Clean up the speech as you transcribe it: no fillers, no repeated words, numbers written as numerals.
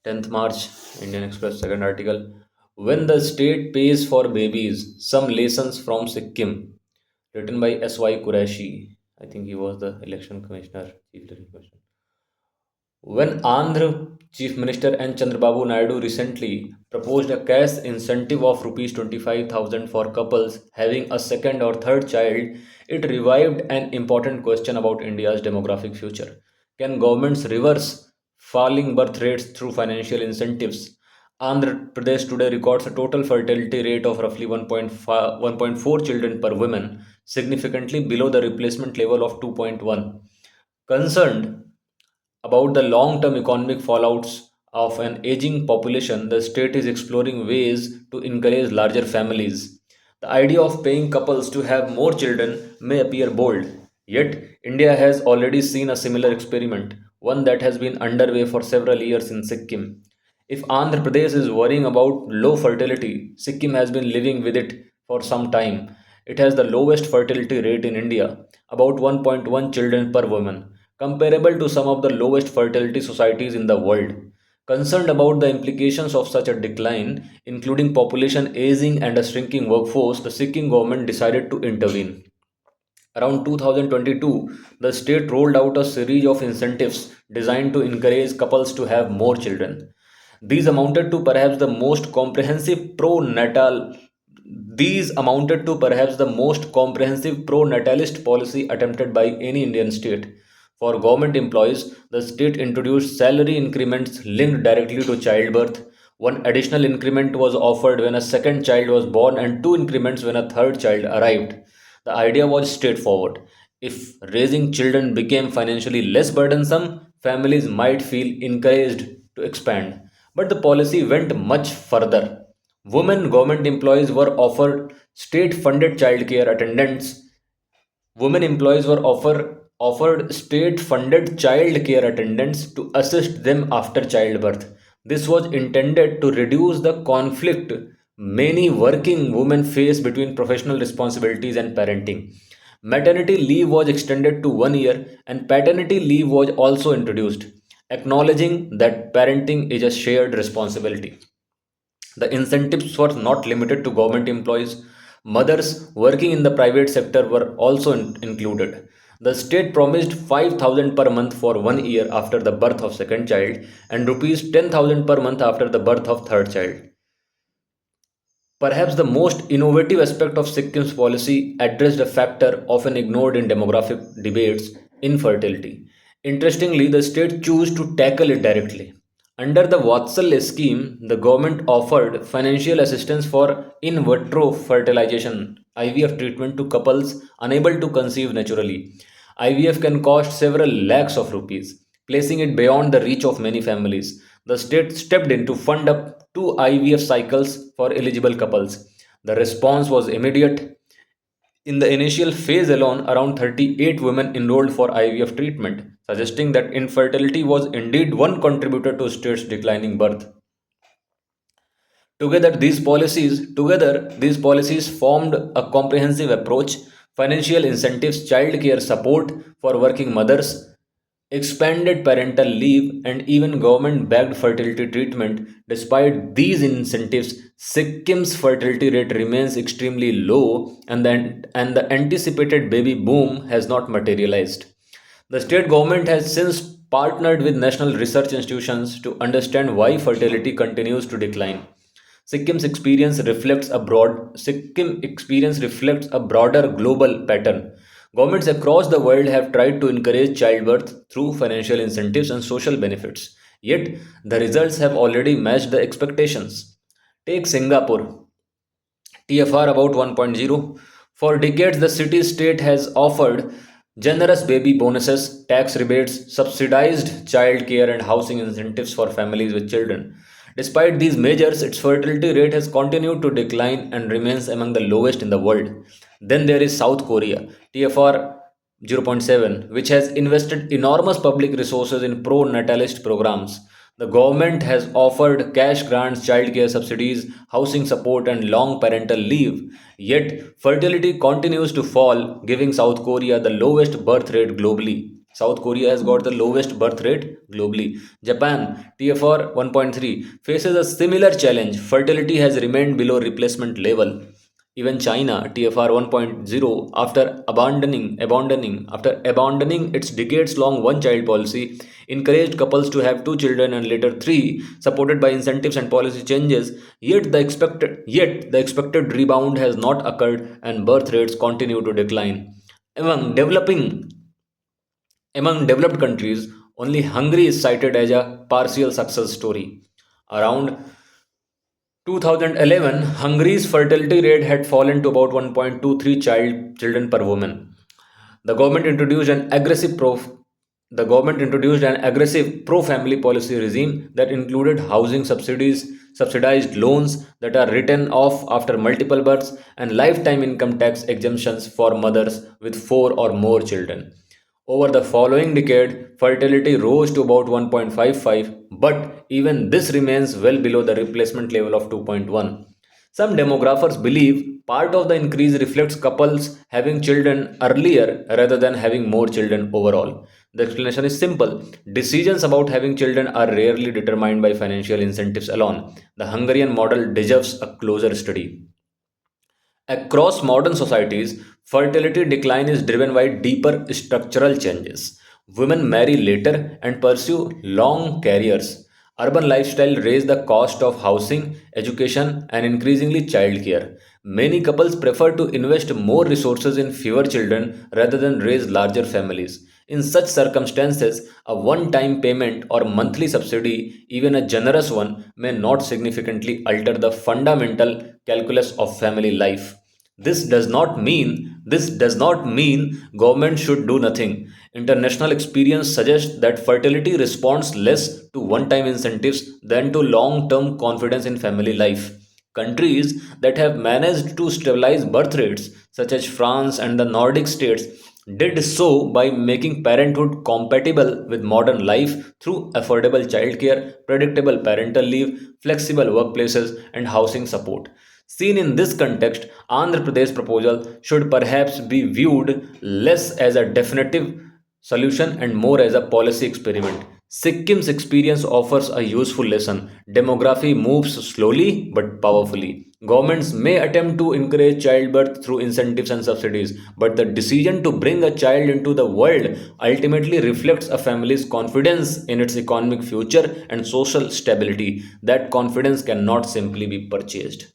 10th March, Indian Express, second article. When the state pays for babies, some lessons from Sikkim, written by S.Y. Qureshi. I think he was the election commissioner, chief election commissioner. When Andhra Chief Minister N. Chandrababu Naidu recently proposed a cash incentive of rupees 25,000 for couples having a second or third child, it revived an important question about India's demographic future. Can governments reverse falling birth rates through financial incentives? Andhra Pradesh today records a total fertility rate of roughly 1.4 children per woman, significantly below the replacement level of 2.1. Concerned about the long term economic fallouts of an aging population, the state is exploring ways to encourage larger families. The idea of paying couples to have more children may appear bold, yet, India has already seen a similar experiment, one that has been underway for several years in Sikkim. If Andhra Pradesh is worrying about low fertility, Sikkim has been living with it for some time. It has the lowest fertility rate in India, about 1.1 children per woman, comparable to some of the lowest fertility societies in the world. Concerned about the implications of such a decline, including population aging and a shrinking workforce, the Sikkim government decided to intervene. Around 2022, the state rolled out a series of incentives designed to encourage couples to have more children. These amounted to perhaps the most comprehensive pro-natal these amounted to perhaps the most comprehensive pro-natalist policy attempted by any Indian state. For government employees, the state introduced salary increments linked directly to childbirth. One additional increment was offered when a second child was born, and two increments when a third child arrived. The idea was straightforward. If raising children became financially less burdensome, families might feel encouraged to expand. But the policy went much further. Women government employees were offered state funded childcare attendants Women employees were offered state funded child care attendants to assist them after childbirth. This was intended to reduce the conflict many working women face between professional responsibilities and parenting. Maternity leave was extended to 1 year, and paternity leave was also introduced, acknowledging that parenting is a shared responsibility. The incentives were not limited to government employees. Mothers working in the private sector were also included. The state promised 5,000 per month for 1 year after the birth of second child and rupees 10,000 per month after the birth of third child. Perhaps the most innovative aspect of Sikkim's policy addressed a factor often ignored in demographic debates: infertility. Interestingly, the state chose to tackle it directly. Under the Vatsalya scheme, the government offered financial assistance for in vitro fertilization (IVF) treatment to couples unable to conceive naturally. IVF can cost several lakhs of rupees, placing it beyond the reach of many families. The state stepped in to fund up two IVF cycles for eligible couples. The response was immediate. In the initial phase alone, around 38 women enrolled for IVF treatment, suggesting that infertility was indeed one contributor to state's declining birth. Together, these policies formed a comprehensive approach: financial incentives, child care support for working mothers, expanded parental leave, and even government backed fertility treatment. Despite these incentives, Sikkim's fertility rate remains extremely low, and the anticipated baby boom has not materialized. The state government has since partnered with national research institutions to understand why fertility continues to decline. Sikkim experience reflects a broader global pattern. Governments across the world have tried to encourage childbirth through financial incentives and social benefits. Yet, the results have already matched the expectations. Take Singapore, TFR about 1.0. For decades, the city state has offered generous baby bonuses, tax rebates, subsidized child care, and housing incentives for families with children. Despite these measures, its fertility rate has continued to decline and remains among the lowest in the world. Then there is South Korea, TFR zero point 0.7, which has invested enormous public resources in pro natalist programs. The government has offered cash grants, childcare subsidies, housing support, and long parental leave. Yet, fertility continues to fall, giving South Korea the lowest birth rate globally. South Korea has got the lowest birth rate globally. Japan, TFR 1.3, faces a similar challenge. Fertility has remained below replacement level. Even China, TFR 1.0, after abandoning its decades-long one-child policy, encouraged couples to have two children and later three, supported by incentives and policy changes. Yet the expected rebound has not occurred, and birth rates continue to decline. Among developing among developed countries, only Hungary is cited as a partial success story. Around 2011, Hungary's fertility rate had fallen to about 1.23 children per woman. The government introduced an aggressive pro the government introduced an aggressive pro-family policy regime that included housing subsidies, subsidized loans that are written off after multiple births, and lifetime income tax exemptions for mothers with four or more children. Over the following decade, fertility rose to about 1.55, but even this remains well below the replacement level of 2.1. Some demographers believe part of the increase reflects couples having children earlier rather than having more children overall. The explanation is simple. Decisions about having children are rarely determined by financial incentives alone. The Hungarian model deserves a closer study. Across modern societies, fertility decline is driven by deeper structural changes. Women marry later and pursue long careers. Urban lifestyle raise the cost of housing, education, and increasingly childcare. Many couples prefer to invest more resources in fewer children rather than raise larger families. In such circumstances, a one time payment or monthly subsidy, even a generous one, may not significantly alter the fundamental calculus of family life. This does not mean government should do nothing. International experience suggests that fertility responds less to one-time incentives than to long-term confidence in family life. Countries that have managed to stabilize birth rates, such as France and the Nordic states, did so by making parenthood compatible with modern life through affordable childcare, predictable parental leave, flexible workplaces, and housing support. Seen in this context, Andhra Pradesh proposal should perhaps be viewed less as a definitive solution and more as a policy experiment. Sikkim's experience offers a useful lesson. Demography moves slowly but powerfully. Governments may attempt to encourage childbirth through incentives and subsidies, but the decision to bring a child into the world ultimately reflects a family's confidence in its economic future and social stability. That confidence cannot simply be purchased.